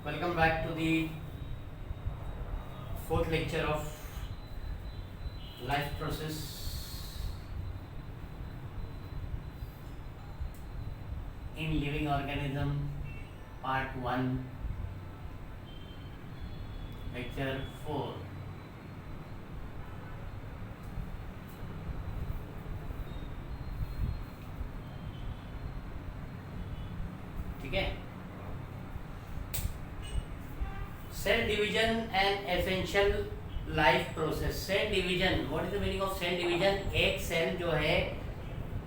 Welcome back to the fourth lecture of life process in living organism, part 1, lecture 4. ठीक है. Cell division and essential life process. Cell division, what is the meaning of cell division? एक cell जो है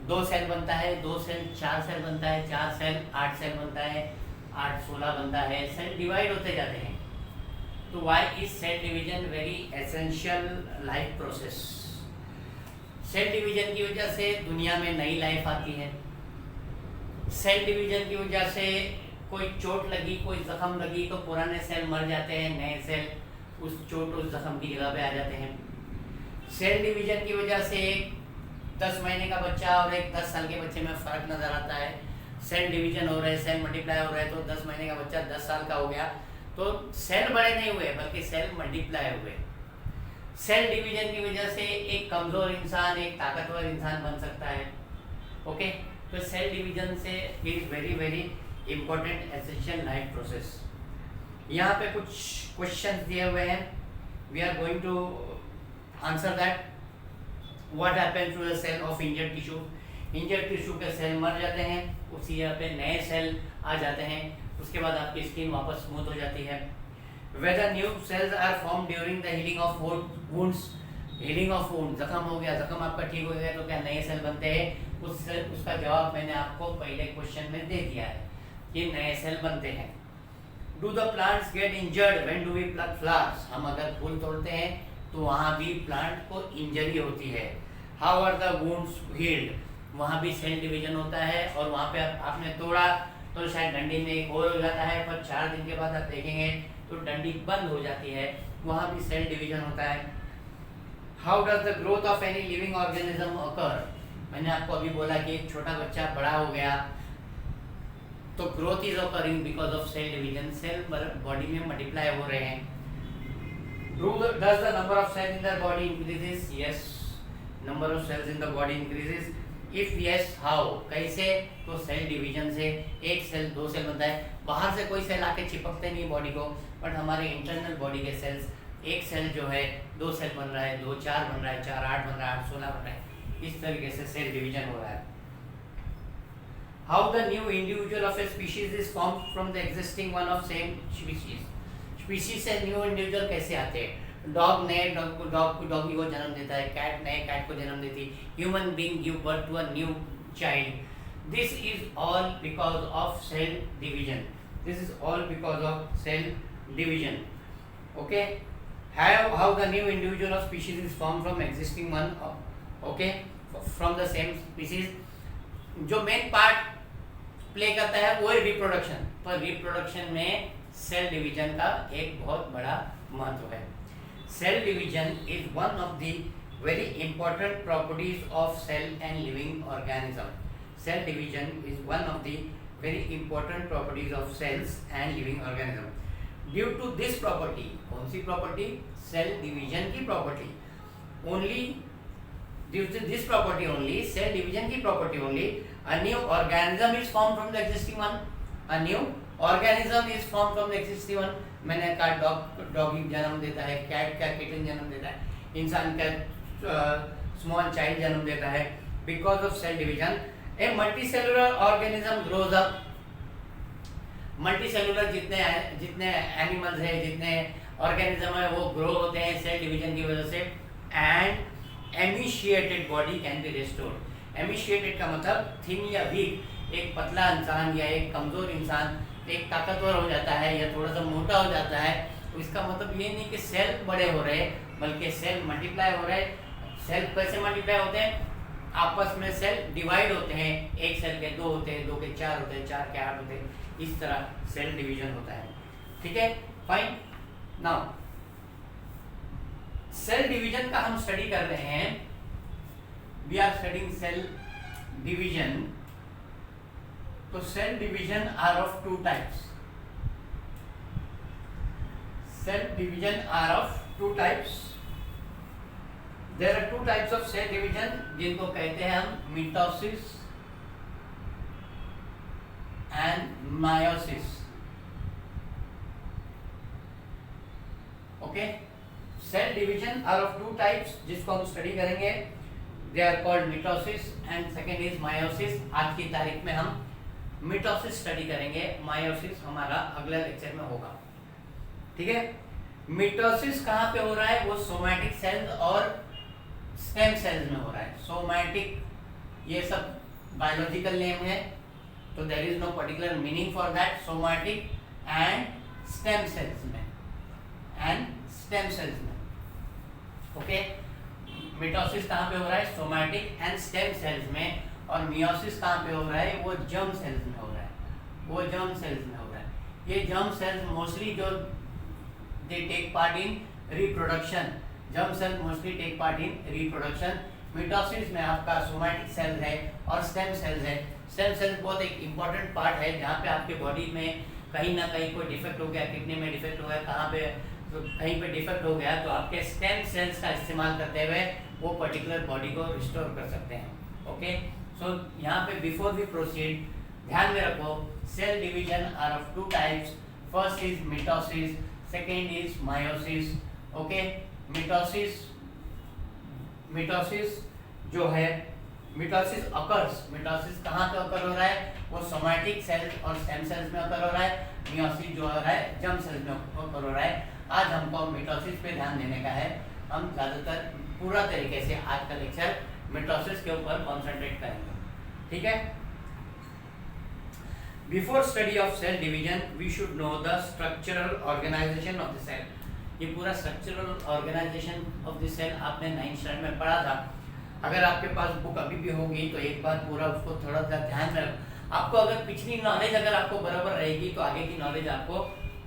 2 cell बनता है, 2 cell 4 cell बनता है, 4 cell 8 cell बनता है, 8 16 बनता है. सेल डिवाइड होते जाते हैं. तो why is cell division very essential life process? Cell division की वजह से दुनिया में नई लाइफ आती है. सेल डिवीजन की वजह से कोई चोट लगी, कोई जख्म लगी तो पुराने सेल मर जाते हैं, नए सेल उस चोट उस जख्म की जगह पे आ जाते हैं. सेल डिवीजन की वजह से एक 10 महीने का बच्चा और एक 10 साल के बच्चे में फ़र्क नज़र आता है. सेल डिवीजन हो रहा है, सेल मल्टीप्लाई हो रहा है, तो 10 महीने का बच्चा 10 साल का हो गया तो सेल बड़े नहीं हुए बल्कि सेल मल्टीप्लाई हुए. सेल डिवीजन की वजह से एक कमज़ोर इंसान एक ताकतवर इंसान बन सकता है. ओके, तो सेल डिवीजन से is very very important essential life process. यहाँ पे कुछ क्वेश्चंस दिए हुए हैं. We are going to answer that. What happens to the cell of injured tissue? Injured tissue के सेल मर जाते हैं, उसी जगह पे नए सेल आ जाते हैं, उसके बाद आपकी स्किन वापस स्मूथ हो जाती है. Whether new cells are form during the healing of wounds. Healing of wound, जख्म हो गया, जख्म आपका ठीक हो गया तो क्या नए सेल बनते हैं? उसका जवाब मैंने आपको पहले क्वेश्चन में दे दिया है कि नए सेल बनते हैं. Do the plants get injured when do we pluck flowers? हम अगर फूल तोड़ते हैं तो वहाँ भी प्लांट को इंजरी होती है. How are the wounds healed? वहाँ भी सेल डिवीजन होता है और वहाँ पे आपने तोड़ा तो शायद डंडी में एक और हो जाता है, पर 4 दिन के बाद आप देखेंगे तो डंडी बंद हो जाती है, वहाँ भी सेल डिवीजन होता है. How does the growth of any living organism occur? मैंने आपको अभी बोला कि एक छोटा बच्चा बड़ा हो गया तो growth is occurring because of cell division. Cell body में मल्टीप्लाई हो रहे हैं. Does the number of cell in the body increases? Yes, number of cells in the body increases. If yes, how? कैसे? तो सेल डिवीजन से एक cell 2 cell बनता है. बाहर से कोई सेल आके चिपकते नहीं बॉडी को, बट हमारे इंटरनल बॉडी के सेल्स, एक सेल जो है 2 सेल बन रहा है, 2 4 बन रहा है, 4 8 बन रहा है, 8 16 बन रहा है. इस तरीके से सेल डिवीजन हो रहा है. How the new individual of A species is form from the existing one of same species? Species से न्यू इंडिविजुअल कैसे आते हैं? डॉग नए डॉगी को जन्म देता है, कैट नए कैट को जन्म देती है, human being give birth to a new child. This is all because of cell division. This is all because of cell division. Okay, how the new individual of species is formed from existing one, okay, from the same species. जो main part play करता है वो है reproduction. तो reproduction में cell division का एक बहुत बड़ा महत्व है. Cell division is one of the very important properties of cell and living organism. Cell division is one of the very important properties of cells and living organism. Due to this property, कौन सी property? Cell division की property. Only due to this property only, cell division की property only, a new organism is formed from the existing one. A new organism is formed from the existing one. मैंने कहा doggy जन्म देता है, cat का kitten जन्म देता है, इंसान का स्मॉल चाइल्ड जन्म देता है. Because of cell division a multicellular organism grows up. Multicellular जितने एनिमल्स है, जितने ऑर्गेनिज्म है, वो ग्रो होते हैं सेल डिवीजन की वजह से. And emaciated body can be restored. Emaciated का मतलब थिन या वीक. एक पतला इंसान या एक कमज़ोर इंसान एक ताकतवर हो जाता है या थोड़ा सा मोटा हो जाता है, तो इसका मतलब ये नहीं कि सेल बड़े हो रहे हैं, बल्कि सेल मल्टीप्लाई हो रहे हैं. सेल कैसे मल्टीप्लाई होते हैं? आपस में सेल डिवाइड होते हैं. एक सेल के 2 होते हैं, 2 के 4 होते हैं, 4 के 8 होते हैं. इस तरह सेल डिवीजन होता है. ठीक है, फाइन. नाउ सेल डिवीजन का हम स्टडी कर रहे हैं. We are studying cell division. तो cell division are of 2 types. cell division are of two types. There are two types of cell division जिनको कहते हैं हम mitosis and meiosis. Okay, cell division are of two types जिसको हम study करेंगे. They are called mitosis and second is meiosis. आज की तारीख में हम mitosis स्टडी करेंगे, meiosis हमारा अगले लेक्चर में होगा. ठीक है. mitosis कहाँ पे हो रहा है? वो सोमैटिक सेल्स और स्टेम सेल्स में हो रहा है. सोमैटिक ये सब बायोलॉजिकल नेम है, तो there is no particular meaning for that. Somatic and stem cells में ओके. मिटोसिस कहाँ पे हो रहा है? सोमैटिक एंड स्टेम सेल्स में. और मियोसिस कहाँ पे हो रहा है? वो जर्म सेल्स में हो रहा है. ये जर्म सेल्स मोस्टली जो they take part in reproduction. Germ cell mostly take part in reproduction. Mitosis में आपका सोमैटिक सेल्स है और स्टेम सेल्स है. स्टेम सेल्स बहुत एक इंपॉर्टेंट पार्ट है जहाँ पे आपके बॉडी में कहीं ना कहीं कोई डिफेक्ट हो गया, किडनी में डिफेक्ट हो गया, कहाँ पे तो कहीं पे डिफेक्ट हो गया तो आपके स्टेम सेल्स का इस्तेमाल करते हुए वो पर्टिकुलर बॉडी को रिस्टोर कर सकते हैं. ओके, सो यहाँ पे बिफोर वी प्रोसीड ध्यान में रखो, cell division are of two types. First is mitosis, second is meiosis. Okay, mitosis जो है, मिटोसिस अकर्स. मिटोसिस कहाँ पे अकर हो रहा है? वो सोमैटिक सेल्स और स्टेम सेल्स में अकर हो रहा है. मियोसिस जो हो रहा है जर्म सेल्स में अकर हो रहा है. आज हमको मिटोसिस पे ध्यान देने का है. हम ज़्यादातर पूरा तरीके से आज का लेक्चर मिटोसिस के ऊपर कॉन्सेंट्रेट करेंगे. ठीक है. Before study of cell division we should know the structural organisation of the cell. ये पूरा structural organisation of the cell आपने 9th स्टैंडर्ड में पढ़ा था. अगर आपके पास बुक अभी भी होगी तो एक बार पूरा उसको थोड़ा सा ध्यान में आपको अगर पिछली नॉलेज अगर आपको बराबर रहेगी तो आगे की नॉलेज आपको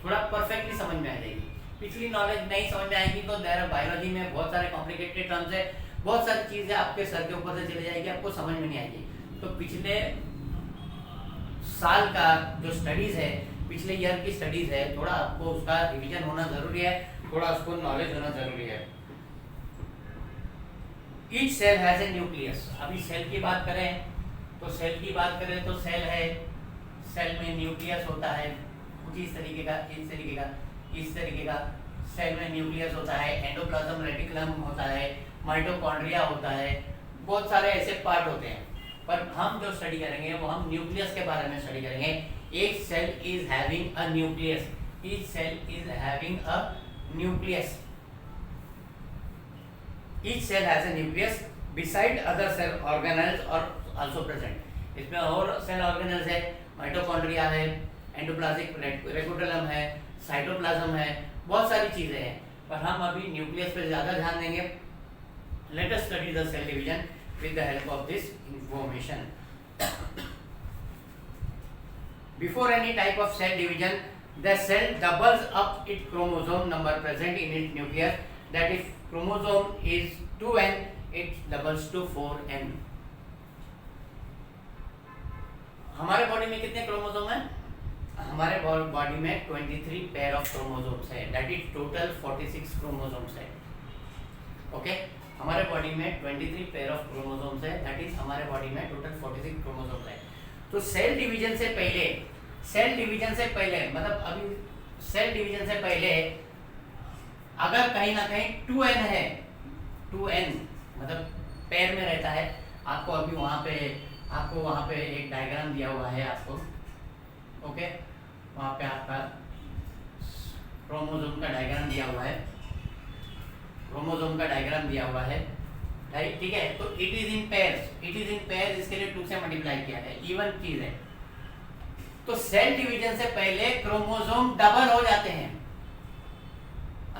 थोड़ा परफेक्टली समझ में आ जाएगी. पिछली नॉलेज नहीं समझ में आएगी तो देयर बायोलॉजी में बहुत सारे कॉम्प्लिकेटेड टर्म्स है, बहुत सारी चीजें आपके सर के ऊपर से चली जाएगी, आपको समझ में नहीं आएगी. तो पिछले साल का जो स्टडीज है, पिछले ईयर की स्टडीज है, थोड़ा आपको उसका रिवीजन होना जरूरी है, थोड़ा उसको नॉलेज होना जरूरी है. Each cell has a nucleus. अभी सेल की बात करें तो सेल सेल है, सेल में न्यूक्लियस होता है कुछ इस तरीके का सेल में न्यूक्लियस होता है. एंडोप्लाज्म रेटिकुलम होता है, माइटोकॉन्ड्रिया होता है, बहुत सारे ऐसे पार्ट होते हैं. पर हम जो स्टडी करेंगे वो हम न्यूक्लियस के बारे में स्टडी करेंगे. एक cell is having a nucleus. Each cell is having a nucleus. Each cell has a nucleus beside other cell organelles are also present. इसमें और सेल ऑर्गेनल्स है, माइटोकॉन्ड्रिया है, एंडोप्लाज्मिक रेटिकुलम है, साइटोप्लाज्म है, बहुत सारी चीजें हैं. पर हम अभी न्यूक्लियस पे ज्यादा ध्यान देंगे. Let us study the cell division with the help of this information. Before any type of cell division the cell doubles up it chromosome number present in it nucleus. That if chromosome is 2n, it doubles to 4n. हमारे body में कितने chromosome हैं? हमारे body में 23 pair of chromosomes है. That is total 46 chromosomes है. Okay, हमारे body में 23 पेयर ऑफ क्रोमोसोम्स है. दैट इज हमारे बॉडी में टोटल 46 क्रोमोसोम्स है. तो सेल डिवीजन से पहले मतलब अभी सेल डिवीजन से पहले अगर कहीं ना कहीं 2n है, 2n मतलब पैर में रहता है. आपको अभी वहाँ पे एक डायग्राम दिया हुआ है आपको. ओके, वहाँ पे आपका क्रोमोसोम का डायग्राम दिया हुआ है. राइट, ठीक है. तो इट इज इन पेयर्स. इसके लिए 2 से मल्टीप्लाई किया है, इवन चीज है. तो सेल डिवीजन से पहले क्रोमोसोम डबल हो जाते हैं.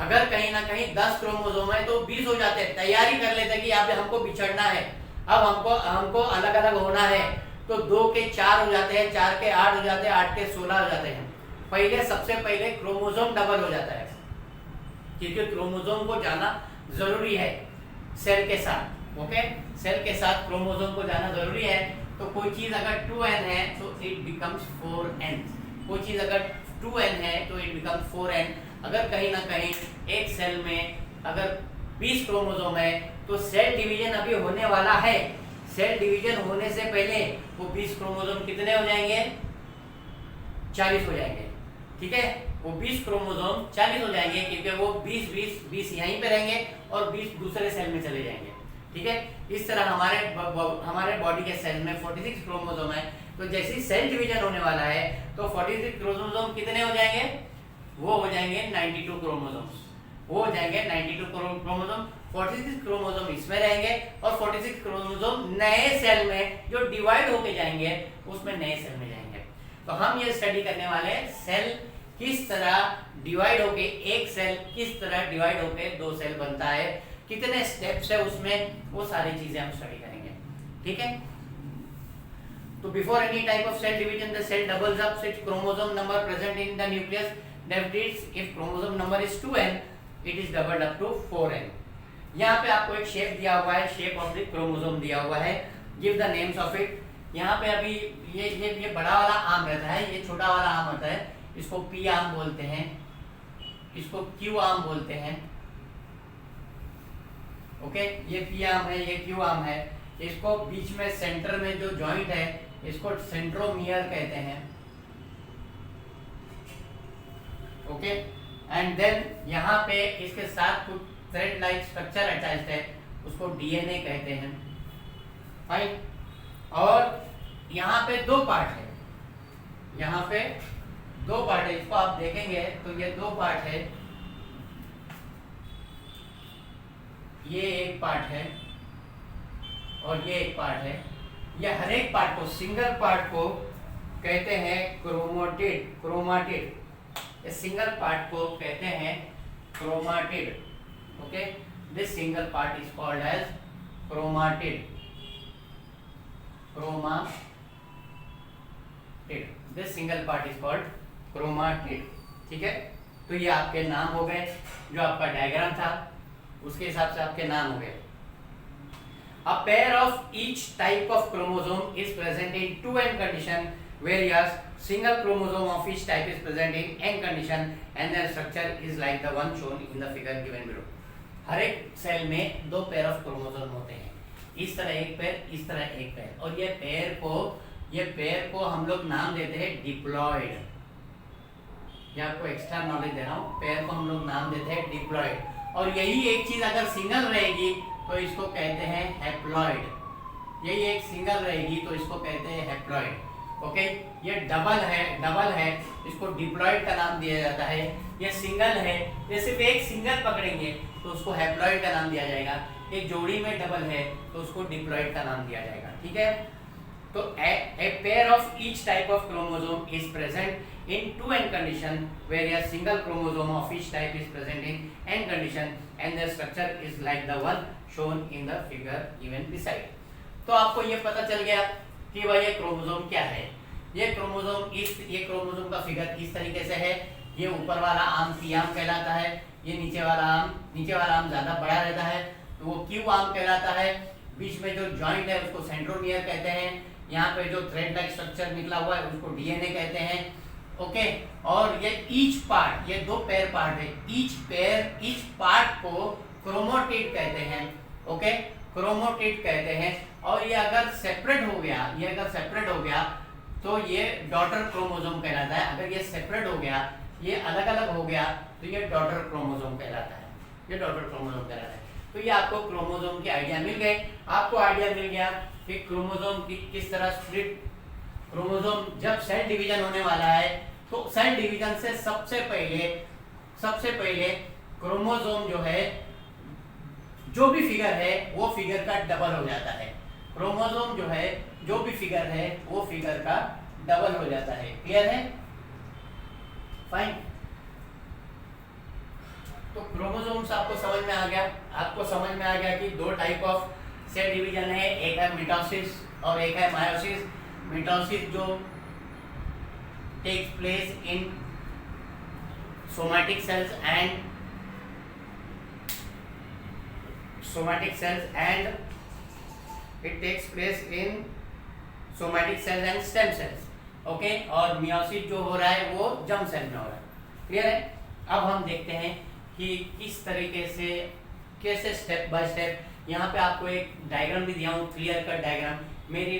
अगर कहीं ना कहीं 10 क्रोमोसोम है तो 20 हो जाते हैं. तैयारी कर लेते हैं कि अब हमको बिछड़ना है, अब हमको अलग अलग होना है. तो 2 के 4 हो जाते हैं, 4 के 8 हो जाते हैं, 8 के 16 हो जाते हैं. सबसे पहले क्रोमोसोम डबल हो जाता है क्योंकि क्रोमोसोम को जाना जरूरी है सेल के साथ. ओके, सेल के साथ क्रोमोसोम को जाना जरूरी है. तो कोई चीज अगर 2n है तो इट बिकम्स 4n. कोई चीज अगर 2n है तो इट बिकम्स 4n. अगर कहीं ना कहीं एक सेल में अगर 20 क्रोमोसोम है तो सेल डिवीजन अभी होने वाला है, सेल डिवीजन होने से पहले वो 20 क्रोमोसोम कितने हो जाएंगे, 40 हो जाएंगे। ठीक है, वो 20 क्रोमोसोम 40 हो जाएंगे क्योंकि वो 20 यहीं पे रहेंगे और 20 दूसरे सेल में चले जाएंगे। ठीक है, इस तरह हमारे बॉडी के सेल में 46 क्रोमोसोम है, तो जैसे ही सेल डिवीजन होने वाला है तो 46 क्रोमोसोम कितने हो जाएंगे, वो हो जाएंगे 92 क्रोमोसोम्स, वो हो जाएंगे 92 क्रोमोसोम। 46 क्रोमोसोम इसमें रहेंगे और 46 क्रोमोसोम नए सेल में जो डिवाइड होके जाएंगे उसमें नए सेल में जाएंगे। तो हम ये स्टडी करने वाले हैं सेल किस तरह डिवाइड होके, एक सेल किस तरह डिवाइड होके दो सेल बनता है, कितने स्टेप्स है उसमें, वो सारी चीजें हम स्टडी करेंगे। ठीक है, तो before any type of cell division the cell doubles up its chromosome number present in the nucleus, that is if chromosome number is 2n it is doubled up to 4n। यहाँ पे आपको एक shape दिया हुआ है, shape of the chromosome दिया हुआ है, give the names of it. यहाँ पे अभी ये बड़ा वाला आर्म रहता है, ये छोटा वाला आर्म होता है, इसको पी आर्म बोलते हैं, इसको क्यू आर्म बोलते हैं। ओके, ये पी आर्म है, ये क्यू आर्म है, इसको बीच में सेंटर में जो जॉइंट है इसको सेंट्रोमियर कहते हैं। ओके, एंड देन यहाँ पे इसके साथ कुछ थ्रेड लाइक स्ट्रक्चर अटैच्ड है, उसको डीएनए कहते हैं। फाइन, और यहाँ पे दो पार्ट है, यहाँ पे दो पार्ट है, इसको आप देखेंगे तो ये दो पार्ट है, ये एक पार्ट है और ये एक पार्ट है। ये हर एक पार्ट को, सिंगल पार्ट को कहते हैं क्रोमाटिड, क्रोमाटिड। इस सिंगल पार्ट को कहते हैं chromatid. Okay, this single part is called as chromatid, chromatid, this single part is called chromatid. ठीक है, तो ये आपके नाम हो गए, जो आपका डायग्राम था उसके हिसाब से आपके नाम हो गए। A pair of each type of chromosome is present in 2n condition, whereas single chromosome of each type is present in n condition, and their structure is like the one shown in the figure given below. हर एक cell में दो pair of chromosome होते हैं, इस तरह एक pair, इस तरह एक पेयर, और ये पेयर को हम लोग नाम देते हैं डिप्लॉयड। ये आपको एक्स्ट्रा नॉलेज दे रहा हूँ, पेयर को हम लोग नाम देते हैं डिप्लॉयड। और यही एक चीज अगर सिंगल रहेगी तो इसको कहते हैं हैप्लॉइड। यही एक सिंगल रहेगी तो इसको कहते हैं हैप्लॉइड। ओके, ये डबल है, इसको डिप्लॉइड का नाम दिया जाता है। ये सिंगल है, ये सिर्फ एक सिंगल पकड़ेंगे तो उसको हैप्लॉइड का नाम दिया जाएगा। एक जोड़ी में डबल है तो उसको डिप्लॉइड का नाम दिया जाएगा। ठीक है, तो a pair of each type of chromosome is present in 2n condition, whereas single chromosome of each type is present in n condition, and their structure is like the one shown in the figure given beside. तो आपको ये पता चल गया कि भाई ये chromosome क्या है। ये क्रोमोसोम का फिगर इस तरीके से है। ये ऊपर वाला आर्म पी आर्म कहलाता है, ये नीचे वाला आर्म ज्यादा बड़ा रहता है तो वो क्यू आर्म कहलाता है। बीच में जो जॉइंट है उसको सेंट्रोमियर कहते हैं। यहाँ पे जो थ्रेड लाइक स्ट्रक्चर निकला हुआ है उसको डीएनए कहते हैं। ओके, और ये ईच पार्ट, ये दो पेयर पार्ट है, ईच पार्ट को क्रोमोटिड कहते हैं। ओके, क्रोमोटिड कहते हैं। और ये अगर सेपरेट हो गया तो ये डॉटर क्रोमोसोम कहलाता है। अगर ये सेपरेट हो गया, ये अलग अलग हो गया तो ये डॉटर क्रोमोसोम कहलाता है। तो ये आपको क्रोमोसोम के आइडिया मिल गए। आपको आइडिया मिल गया कि क्रोमोसोम की किस तरह स्प्लिट, क्रोमोसोम जब सेल डिवीजन होने वाला है तो सेल डिवीजन से सबसे पहले क्रोमोसोम जो है, जो भी फिगर है वो फिगर का डबल हो जाता है। क्रोमोसोम जो है, जो भी फिगर है वो फिगर का डबल हो जाता है। क्लियर है? फाइन। तो क्रोमोसोम्स आपको समझ में आ गया कि दो टाइप ऑफ सेल डिवीजन है, एक है मिटोसिस और एक है मायोसिस। मिटोसिस जो takes place in somatic cells and it takes place in somatic cells and stem cells. Okay, और मियोसिस जो हो रहा है वो जर्म सेल में हो रहा है। क्लियर है? अब हम देखते हैं कि किस तरीके से, कैसे स्टेप बाय स्टेप। यहाँ पे आपको एक डायग्राम भी दिया हूँ, क्लियर कट डायग्राम। मेरी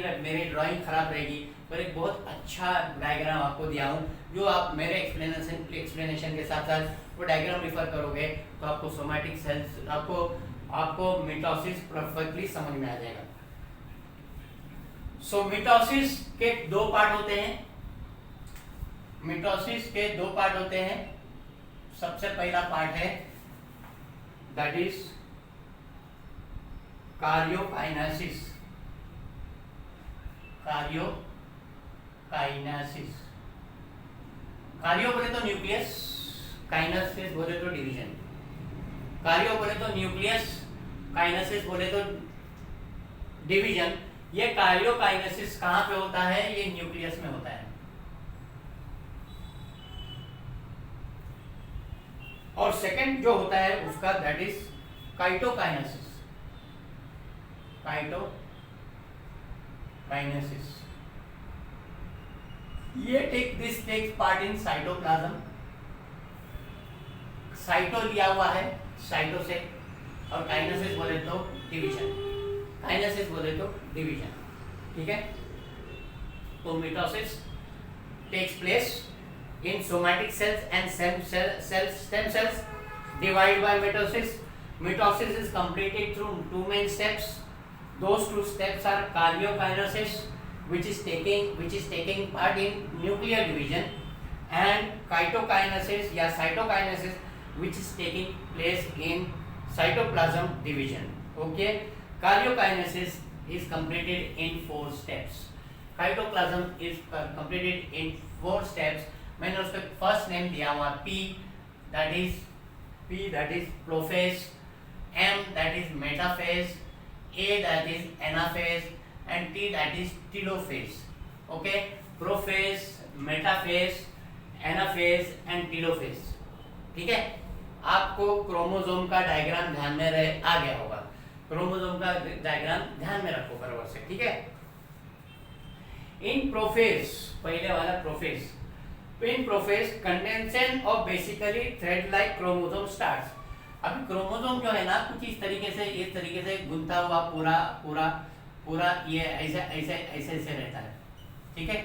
ड्राइंग खराब रहेगी पर एक बहुत अच्छा डायग्राम आपको दिया हूँ, जो आप मेरे एक्सप्लेनेशन के साथ साथ वो डायग्राम रिफर करोगे तो आपको सोमैटिक सेल्स, आपको मिटोसिस परफेक्टली समझ में आ जाएगा। सो मिटोसिस के दो पार्ट होते हैं। मिटोसिस के दो पार्ट होते हैं। सबसे पहला पार्ट है दैट इज कार्योकाइनेसिस। कार्यो बोले तो न्यूक्लियस, काइनेसिस बोले तो डिवीजन। कार्यो बोले तो न्यूक्लियस, काइनेसिस बोले तो डिवीजन। ये कार्योकाइनेसिस कहाँ पे होता है? ये न्यूक्लियस में होता है। और सेकंड जो होता है उसका दैट इज काइटोकाइनेसिस। ये takes part in cytoplasm. Cyto लिया हुआ है, साइटो से, और काइनेसिस बोले तो डिवीजन। ठीक है, तो mitosis takes place in somatic cells and stem cells divided by mitosis. Mitosis is completed through two main steps. Those two steps are karyokinesis, which is taking part in nuclear division, and cytokinesis या cytokinesis, which is taking place in cytoplasm division. Okay, karyokinesis is completed in 4 steps. Cytoplasm is completed in 4 steps. मैंने उसका first name दिया हुआ P, that is prophase, M that is metaphase, A that is anaphase, and T that is telophase. Okay, prophase, metaphase, anaphase and telophase. ठीक है, आपको chromosome का diagram ध्यान में आ गया होगा। क्रोमोसोम का डायग्राम ध्यान में रखो बराबर से। ठीक है, इन प्रोफेज, पहले वाला prophase, in prophase condension of basically thread like chromosome starts. अभी क्रोमोसोम जो है ना कुछ इस तरीके से गुंथा हुआ पूरा ये ऐसे रहता है। ठीक है,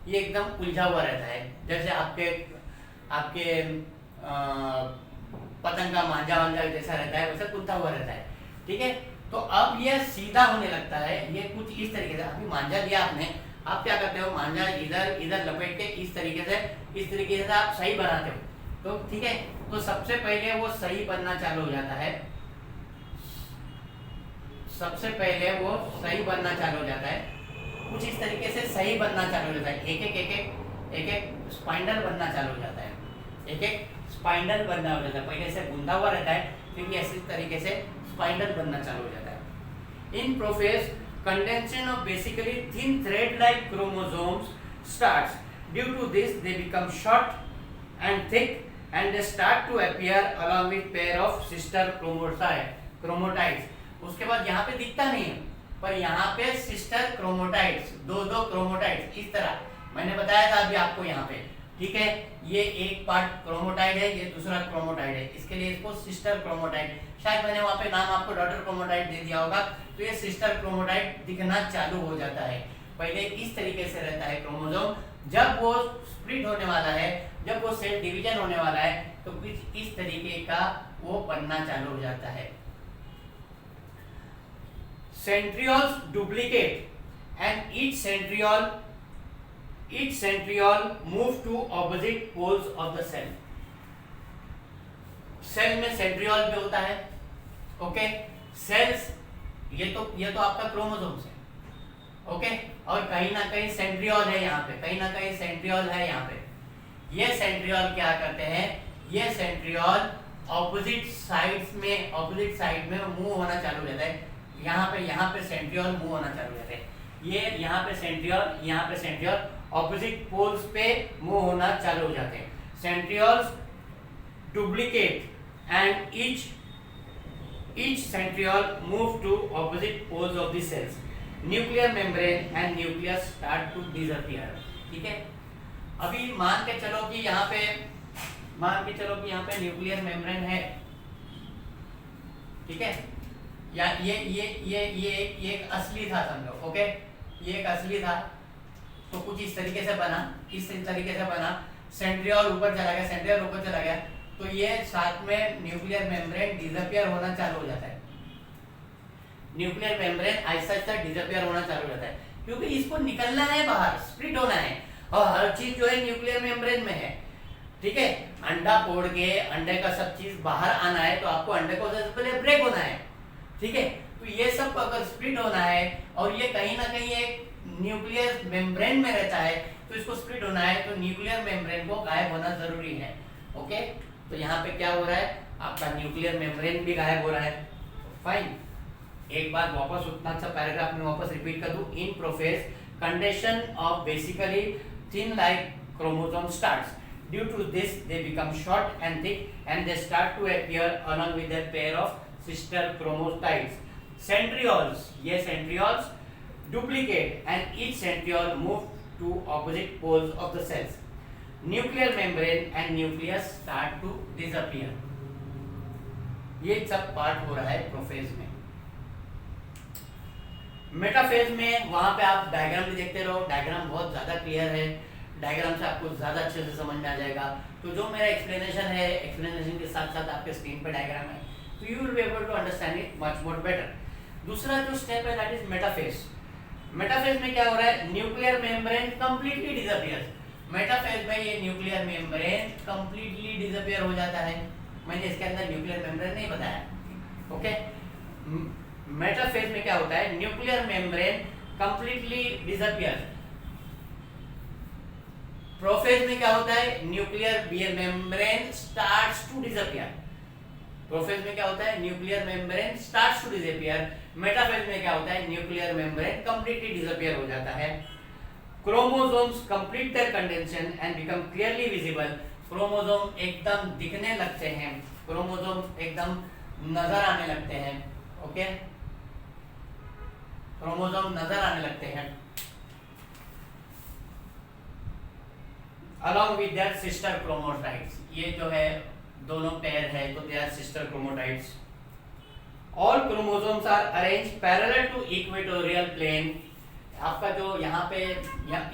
ये एकदम उलझा हुआ रहता है, जैसे आपके पतंग का मांझा जैसा रहता है, वैसे गुंथा हुआ रहता है। ठीक है, तो अब ये सीधा होने लगता है, ये कुछ इस तरीके से। अभी मांझा दिया आपने, आप क्या करते हो, मांझा इधर लपेट के इस तरीके से आप सही बनाते हो। तो ठीक है, तो सबसे पहले वो सही बनना चालू हो जाता है। कुछ इस तरीके से सही बनना चालू हो जाता है। एक स्पाइंडल बनना चालू हो जाता है। पहले से गुंदा हुआ रहता है, फिर ऐसे तरीके से स्पाइंडल बनना चालू हो जाता है। इन prophase condension of basically thin thread-like chromosomes starts. Due to this, they become short and thick, and they start to appear along with pair of sister chromatids. उसके बाद यहाँ पे दिखता नहीं है, पर यहाँ पे सिस्टर क्रोमोटाइड्स, दो क्रोमोटाइड्स इस तरह मैंने बताया था अभी आपको यहाँ पे। ठीक है, ये एक पार्ट क्रोमोटाइड है, ये दूसरा क्रोमोटाइड है, इसके लिए इसको सिस्टर क्रोमोटाइड, शायद मैंने वहाँ पे नाम आपको डॉटर क्रोमोटाइड दे दिया होगा। तो ये सिस्टर क्रोमोटाइड दिखना चालू हो जाता है। पहले इस तरीके से रहता है क्रोमोसोम, जब वो स्प्लिट होने वाला है, जब वो सेल डिवीजन होने वाला है, तो कुछ इस तरीके का वो बनना चालू हो जाता है। Centrioles duplicate and each centriole move to opposite poles of the cell. Cell में सेंट्रियोल भी होता है। ओके, सेल्स ये तो आपका क्रोमोसोम्स है। ओके, और कहीं ना कहीं सेंट्रियोल है यहाँ पे, ये सेंट्रियोल क्या करते हैं, ये सेंट्रियोल ऑपोजिट साइड में मूव होना चालू रहता है। यहाँ पे सेंट्रियोल मूव होना चालू रहता है। ये यहाँ पे सेंट्रियोल ऑपोजिट पोल्स पे मूव होना चालू हो जाते हैं। Centrioles duplicate and each centriole move to opposite poles of the cells. Nuclear membrane and nucleus start to disappear. ठीक है, अभी मान के चलो कि यहाँ पे मान के चलो कि यहाँ पे न्यूक्लियर मेम्ब्रेन है, ठीक है, या ये एक असली था समझो, ओके, ये एक असली था, तो कुछ इस तरीके से बना, इस तरीके से बना, सेंट्रियोल ऊपर चला गया, सेंट्रियोल ऊपर चला गया, तो ये साथ में न्यूक्लियर मेम्ब्रेन डिसअपियर होना चालू हो जाता है, nuclear membrane Aahista Aahista disappear होना चालू हो जाता है, क्योंकि इसको निकलना है बाहर, स्प्लिट होना है, और हर चीज जो है न्यूक्लियर मेम्ब्रेन में है, ठीक है, अंडा फोड़ के अंडे का सब चीज बाहर आना है, तो आपको अंडे को सबसे पहले ब्रेक होना है, ठीक है, तो ये सब अगर स्प्लिट होना है और ये कहीं ना कहीं एक न्यूक्लियर मेम्ब्रेन में रहता है, तो इसको स्प्लिट होना है, तो न्यूक्लियर मेम्ब्रेन को गायब होना जरूरी है, ओके, तो यहाँ पे क्या हो रहा है, आपका न्यूक्लियर मेम्ब्रेन भी गायब हो रहा है, फाइन। एक बार वापस उतना अच्छा पैराग्राफ में वापस रिपीट कर दूं, in prophase condition of basically thin like chromosome starts, due to this they become short and thick and they start to appear along with their pair of sister chromatids, centrioles, ये centrioles duplicate and each centriole move to opposite poles of the cells. Nuclear membrane and nucleus start to disappear. ये सब part हो रहा है prophase में। Metaphase में वहां पे आप डायग्राम भी देखते रहो, डायग्राम बहुत ज्यादा क्लियर है, डायग्राम से आपको ज्यादा अच्छे से समझ में आ जाएगा। तो जो मेरा एक्सप्लेनेशन है, एक्सप्लेनेशन के साथ साथ आपके स्क्रीन पे डायग्राम है, तो you will be able to understand it much more better. दूसरा जो स्टेप है दैट इज मेटाफेज। मेटाफेज में क्या हो रहा है, nuclear membrane completely disappear, metaphase में ये न्यूक्लियर मेम्ब्रेन कंप्लीटली डिसअपियर हो जाता है, मैंने इसके अंदर न्यूक्लियर मेम्ब्रेन नहीं बताया, ओके। मेटाफेज में क्या होता है, nuclear membrane completely disappear. Prophase में क्या होता है, nuclear membrane starts to disappear. Prophase में क्या होता है, nuclear membrane starts to disappear. Metaphase में क्या होता है, न्यूक्लियर मेम्ब्रेन कंप्लीटली डिसअपियर हो जाता है। Chromosomes complete their condensation and become clearly visible. Chromosome एकदम दिखने लगते हैं, क्रोमोसोम एकदम नजर आने लगते हैं, ओके, क्रोमोसोम नजर आने लगते हैं along with their sister chromatids। ये जो है दोनों पेयर है, तो they are sister chromatids. All chromosomes are arranged parallel to equatorial plane. आपका जो यहाँ पे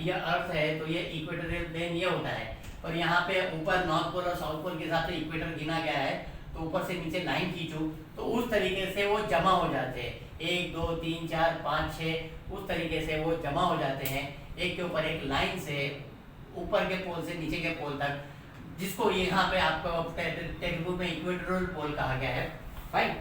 ये अर्थ है, तो ये इक्वेटोरियल प्लेन ये होता है, और यहाँ पे ऊपर नॉर्थ पोल और साउथ पोल के हिसाब से इक्वेटर गिना गया है, तो ऊपर से नीचे लाइन खींचो तो उस तरीके से वो जमा हो जाते हैं, 1 2 3 4 5 6 उस तरीके से वो जमा हो जाते हैं, एक के ऊपर एक लाइन से ऊपर के पोल से नीचे के पोल तक, जिसको यहाँ पे आपको टेक्स्ट बुक में इक्वेटोरियल पोल कहा गया है, fine.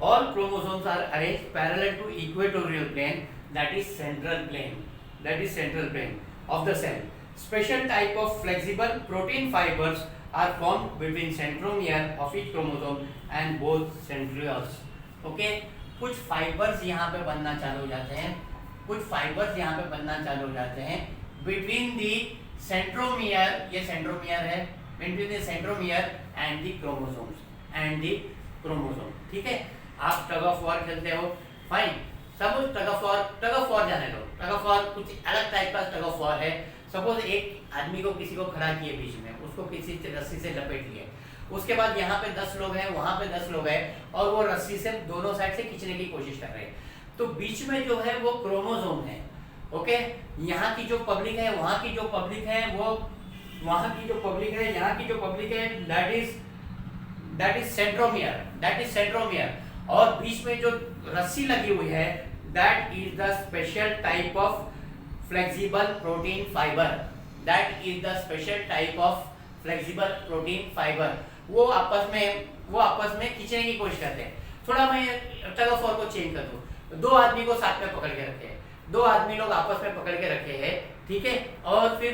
All chromosomes are arranged parallel to equatorial plane, that is central plane of the cell. Special type of flexible protein fibers are formed between centromere of each chromosome and both centrioles. Okay, कुछ fibres यहाँ पे बनना चालू हो जाते हैं, between the centromere, ये centromere है, between the centromere and the chromosome, ठीक है। आप टग ऑफ वॉर खेलते हो, fine, suppose tug of war जाने दो, टग ऑफ वॉर कुछ अलग टाइप का टग ऑफ वॉर है। सपोज एक आदमी को किसी को खड़ा किए बीच में, उसको किसी रस्सी से लपेट लिए, उसके बाद यहाँ पे 10 लोग हैं, वहां पे 10 लोग हैं, और वो रस्सी से दोनों साइड से खींचने की कोशिश कर रहे हैं, तो बीच में जो है वो क्रोमोसोम है, ओके। यहाँ की जो पब्लिक है, वहां की जो पब्लिक है, वो वहां की जो पब्लिक है, यहाँ की जो पब्लिक है, दैट इज सेंट्रोमियर, और बीच में जो रस्सी लगी हुई है, that is the special type of flexible protein fibre, वो आपस में खींचने की कोशिश करते हैं। थोड़ा मैं टग ऑफ वॉर को चेंज कर दूं, 2 आदमी को साथ में पकड़ के रखे हैं, 2 आदमी लोग आपस में पकड़ के रखे हैं, ठीक है, और फिर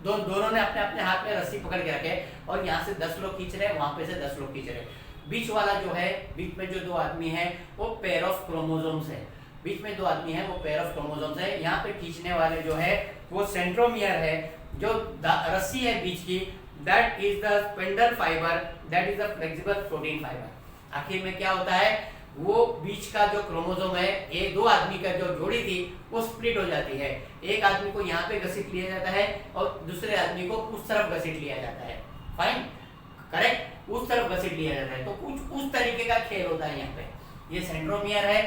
दोनों ने अपने अपने हाथ में रस्सी पकड़ के रखे, और यहाँ से 10 लोग खींच रहे हैं, वहां पे से 10 लोग खींच रहे हैं। बीच वाला जो है, बीच में जो 2 आदमी है, वो पेयर ऑफ क्रोमोसोम्स है, बीच में 2 आदमी है, वो पेयर ऑफ क्रोमोसोम्स है। यहाँ पे खींचने वाले जो है वो सेंट्रोमियर है, जो रस्सी है बीच की, that is the spindle fibre, that is the flexible protein fibre. आखिर में क्या होता है, वो बीच का जो क्रोमोसोम है, ये दो आदमी का जो जोड़ी थी वो स्प्लिट हो जाती है। एक आदमी को यहाँ पे घसीट लिया जाता है और दूसरे आदमी को उस तरफ घसीट लिया जाता है। फाइन, करेक्ट, उस तरफ घसीट लिया जाता है। तो कुछ उस तरीके का खेल होता है यहाँ पे। ये सेंट्रोमियर है,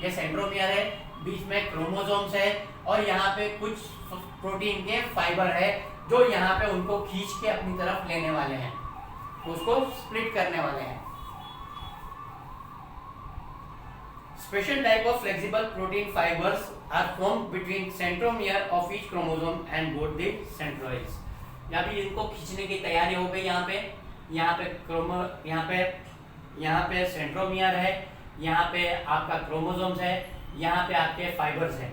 ये सेंट्रोमियर है, बीच में क्रोमोसोम्स है और यहाँ पे कुछ प्रोटीन के फाइबर है जो यहाँ पे उनको खींच के अपनी तरफ लेने वाले हैं, उसको स्प्लिट करने वाले हैं। Special type of flexible protein fibers are formed between centromere of each chromosome and both the centroids। यहाँ भी इनको खींचने की तैयारी हो गई। यहाँ पे सेंट्रोमियर है, यहाँ पे आपका क्रोमोसोम्स है, यहाँ पे आपके फाइबर्स हैं।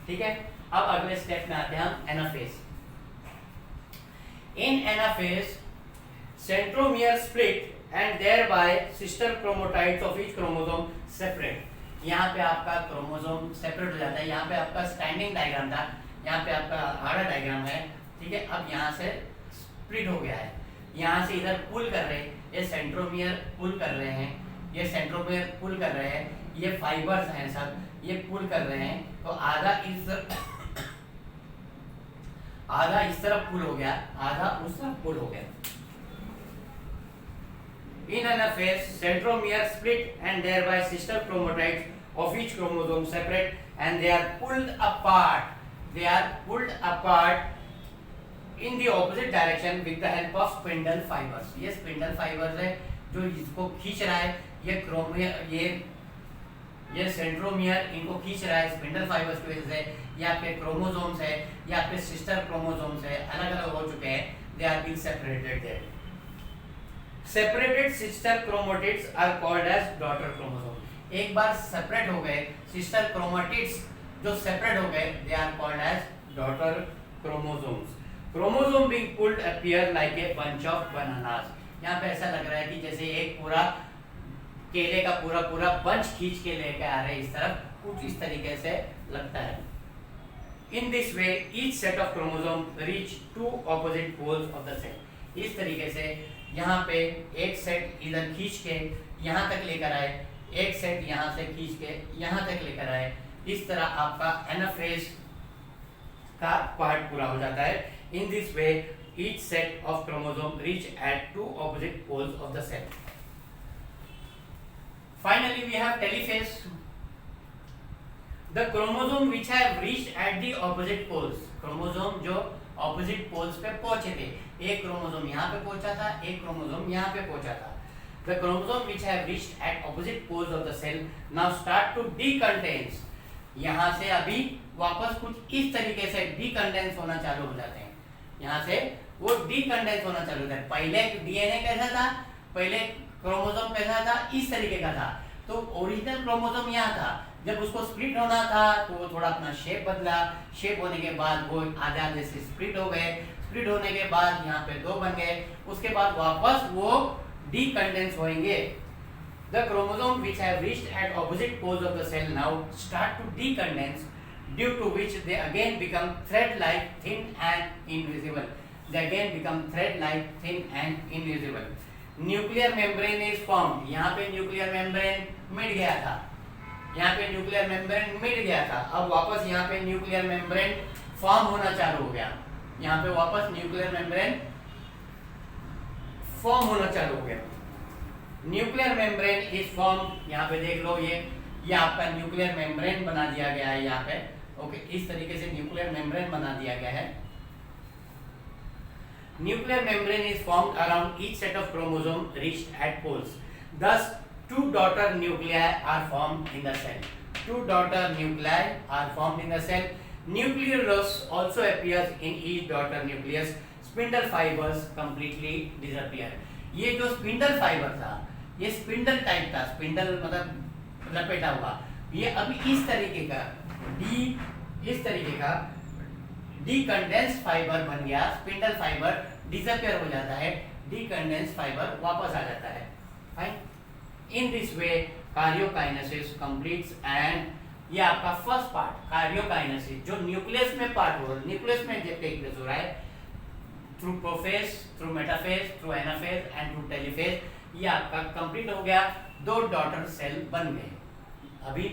ठीक है, अब अगले स्टेप में आते हैं हम anaphase. In anaphase centromere split and thereby sister chromatids of each chromosome separate। यहाँ पे आपका क्रोमोसोम सेपरेट हो जाता है। यहाँ पे आपका स्टैंडिंग डायग्राम था, यहाँ पे आपका आड़ा डायग्राम है। ठीक है, अब यहाँ से स्प्लिट हो गया है, यहाँ से इधर पुल कर रहे हैं, ये सेंट्रोमियर पुल कर रहे हैं, ये सेंट्रोमियर पुल कर रहे हैं, ये फाइबर्स हैं सब, ये पुल कर रहे हैं। तो आधा इस तरफ पुल हो गया, आधा उस तरफ पुल हो गया। In anaphase, centromere split and thereby sister chromatids of each chromosome separate and they are pulled apart. They are pulled apart in the opposite direction with the help of spindle fibers। ये spindle fibers है जो इसको खींच रहा है। ये centromere इनको खींच रहा है स्पिंडल फाइबर्स की वजह से। ये आपके क्रोमोसोम्स है, ये आपके सिस्टर क्रोमोसोम्स है, अलग अलग हो चुके हैं। They are being separated there। Separated sister chromatids are called as daughter chromosome। एक बार सेपरेट हो गए सिस्टर क्रोमेटिड्स जो सेपरेट हो गए, they are called as daughter chromosomes। Chromosome being pulled appear like a bunch of bananas। यहाँ पे ऐसा लग रहा है कि जैसे एक पूरा केले का पूरा बंच खींच के लेके आ रहे हैं इस तरफ, कुछ इस तरीके से लगता है। In this way each set of chromosome reach two opposite poles of the cell। इस तरीके से यहाँ पे एक सेट इधर खींच के यहाँ तक लेकर आए, एक सेट यहाँ से खींच के यहाँ तक लेकर आए। इस तरह आपका एनाफेज का पार्ट पूरा हो जाता है। In this way each set of chromosome reach at two opposite poles of the cell। Finally we have telophase, the chromosome which have reached at the opposite poles। Chromosome जो opposite poles पे पहुंचे थे, एक chromosome यहाँ पे पहुंचा था, एक क्रोमोसोम यहाँ पे पहुंचा था। The chromosome which have reached at opposite poles of the cell now start to decondense। यहाँ से अभी वापस कुछ इस तरीके से decondense होना चालू हो जाते हैं। यहाँ से वो decondense होना चालू होता है। पहले डीएनए कैसा था, पहले क्रोमोसोम कैसा था, इस तरीके का था। तो ओरिजिनल क्रोमोसोम यहाँ था, जब उसको स्प्लिट होना था तो वो थोड़ा अपना शेप बदला। शेप होने के बाद वो आधे आधे से स्प्लिट हो गए। स्प्लिट होने के बाद यहाँ पे दो बन गए, उसके बाद वापस वो डीकंडेंस होंगे। The chromosome which have reached at opposite poles of the cell now start to decondense, due to which they again become thread-like, thin and invisible। They again become thread-like, thin and invisible। Nuclear membrane is formed। यहाँ पे nuclear membrane मिट गया था, यहाँ पे nuclear membrane मिट गया था। अब वापस यहाँ पे न्यूक्लियर मेम्ब्रेन फॉर्म होना चालू हो गया। यहाँ पे वापस न्यूक्लियर मेम्ब्रेन फॉर्म होना चालू हो गया। Nuclear membrane is form. यहाँ पे देख लो, ये आपका न्यूक्लियर मेम्ब्रेन बना दिया गया है यहाँ पे। ओके, इस तरीके से न्यूक्लियर मेम्ब्रेन बना दिया गया है। Nuclear membrane is formed around each set of chromosome reached at poles. Thus two daughter nuclei are formed in the cell। Two daughter nuclei are formed in the cell। Nucleolus also appears in each daughter nucleus। Spindle fibers completely disappear। ये जो spindle fibre था, ये spindle type था, spindle मतलब लपेटा हुआ, ये अभी इस तरीके का डीकंडेंस फाइबर बन गया। स्पिंडल फाइबर डिसअपियर हो जाता है, डीकंडेंस फाइबर वापस आ जाता है। Fine. In this way karyokinesis completes and ये आपका फर्स्ट पार्ट कार्योकाइनेसिस जो न्यूक्लियस में पार्ट हो रहा है, न्यूक्लियस में टेक प्लेस हो रहा है through prophase, through metaphase, through anaphase and through telophase. ये आपका कंप्लीट हो गया। दो डॉटर सेल बन गए। अभी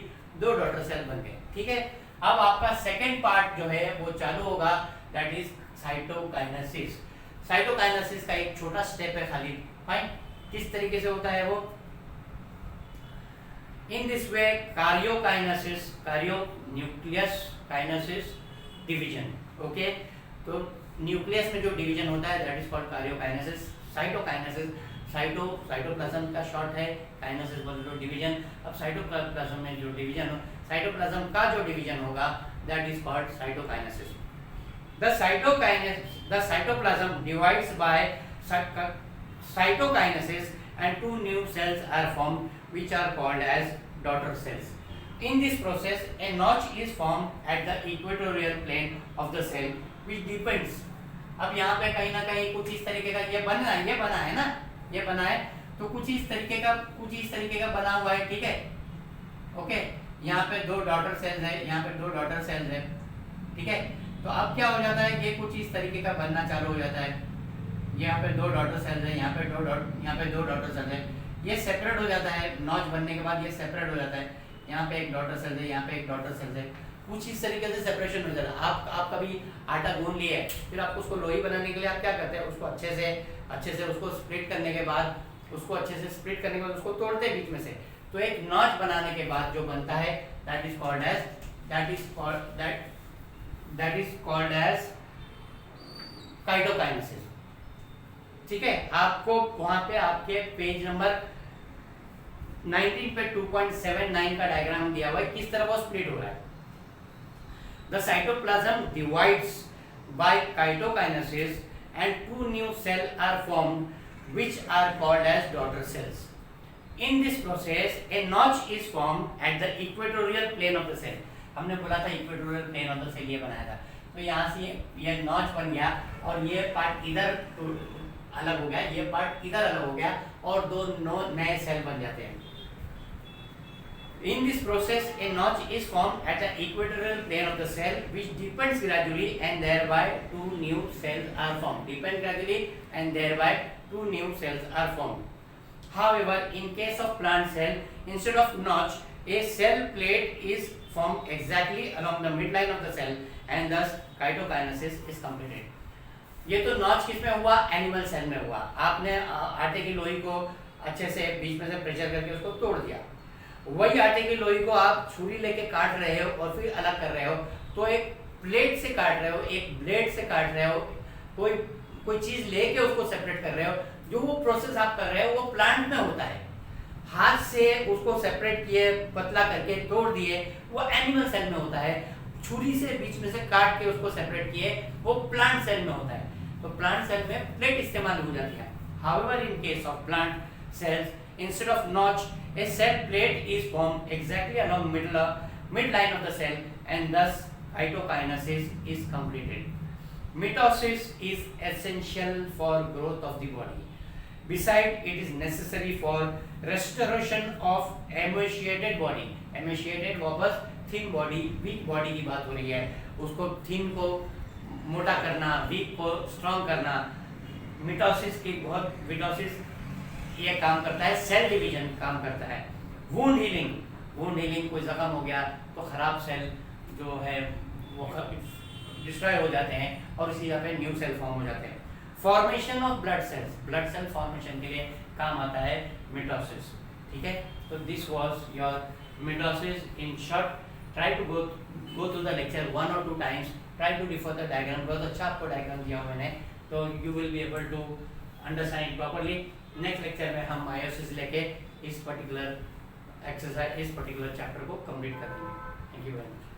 2 डॉटर सेल बन गए, ठीक है। अब आपका सेकेंड पार्ट जो है वो चालू होगा, दैट इज साइटोकाइनेसिस। साइटोकाइनेसिस का एक छोटा स्टेप है खाली, फाइन। किस तरीके से होता है वो? इन दिस वे कार्योकाइनेसिस, कार्यो न्यूक्लियस, काइनेसिस डिवीजन, ओके। तो न्यूक्लियस में जो डिवीजन होता है that is called karyokinesis. Cytokinesis, cytoplasm का शॉर्ट है, काइनेसिस बोल लो डिवीजन। अब साइटोप्लाज्म में जो डिवीजन हो, साइटोप्लाज्म का जो डिवीजन होगा that is called cytokinesis. The cytoplasm divides by cytokinesis and 2 new cells are formed which are called as daughter cells. In this process, a notch is formed at the equatorial plane of the cell which depends. अब यहाँ पे कहीं ना कहीं कुछ इस तरीके का ये बना है ना, ये बना है तो कुछ इस तरीके का बना हुआ है, ठीक है, ओके। यहाँ पे 2 डॉटर सेल्स है, यहाँ पे 2 डॉटर सेल्स है, ठीक है। तो अब क्या हो जाता है, ये कुछ इस तरीके का बनना चालू हो जाता है। यहाँ पे 2 डॉटर सेल्स है, यहाँ पे 2 डॉटर सेल्स है, ये सेपरेट हो जाता है। नॉच बनने के बाद ये सेपरेट हो जाता है। यहाँ पे एक डॉटर सेल्स है, यहाँ पे एक डॉटर सेल्स है, कुछ इस तरीके से सेपरेशन हो जाता है। आप कभी आटा गूंद लिए, फिर आपको उसको लोई बनाने के लिए आप क्या करते हैं, उसको अच्छे से उसको स्प्लिट करने के बाद उसको तोड़ते हैं बीच में से। तो एक नॉच बनाने के बाद जो बनता है दैट इज कॉल्ड एज काइटोकाइनेसिस, ठीक है। आपको वहां पे आपके पेज नंबर 19 पे 2.79 का डायग्राम दिया हुआ है, किस तरह वो स्प्लिट हो रहा है। The cytoplasm divides by cytokinesis and 2 new cell are formed which are called as daughter cells. In this process, a notch is formed at the equatorial plane of the cell. हमने बोला था equatorial plane of the cell ये बनाया था, तो यहाँ से ये नॉच बन गया और ये पार्ट इधर अलग हो गया, ये पार्ट इधर अलग हो गया और 2 नए सेल बन जाते हैं। In this process, a notch is formed at the equatorial plane of the cell, which deepens gradually and thereby 2 new cells are formed. Deepen gradually and thereby 2 new cells are formed. However, in case of plant cell, instead of notch, a cell plate is formed exactly along the midline of the cell, and thus cytokinesis is completed. ये तो notch किस में हुआ, animal cell में हुआ। आपने आटे की लोई को अच्छे से बीच में से प्रेशर करके उसको तोड़ दिया। वही आटे की लोई को आप छुरी लेके काट रहे हो और फिर अलग कर रहे हो, तो एक प्लेट से काट रहे हो, एक ब्लेड से काट रहे हो, कोई चीज लेके उसको सेपरेट कर रहे हो। जो वो प्रोसेस आप कर रहे हो वो प्लांट में होता है, हाथ से उसको सेपरेट किए, पतला करके तोड़ दिए, वो एनिमल सेल में होता है। छुरी से बीच में से काट के उसको सेपरेट किए, वो प्लांट सेल में होता है। तो प्लांट सेल में प्लेट इस्तेमाल हो जाती है। However, in case of plant cells, instead of notch, a cell plate is formed exactly along midline of the cell, and thus cytokinesis is completed. Mitosis is essential for growth of the body. Besides, it is necessary for restoration of emaciated body. Emaciated वापस thin body, weak body की बात हो रही है। उसको thin को मोटा करना, weak को strong करना। मिटोसिस ये काम करता है, सेल डिवीजन काम करता है। वुंड हीलिंग, कोई जख्म हो गया तो खराब सेल जो है वो डिस्ट्रॉय हो जाते हैं और इसी जगह पे न्यू सेल फॉर्म हो जाते हैं। Formation of blood cell formation के लिए काम आता है मिटोसिस, ठीक है। तो this was your mitosis in short. Try to go through the lecture 1 or 2 times, try to differ the diagram. बहुत अच्छा आपको डायग्राम दिया मैंने, तो you will be able to understand properly. Next lecture में हम मायोसिस लेके इस पर्टिकुलर एक्सरसाइज, इस पर्टिकुलर चैप्टर को कंप्लीट कर देंगे। Thank you very much.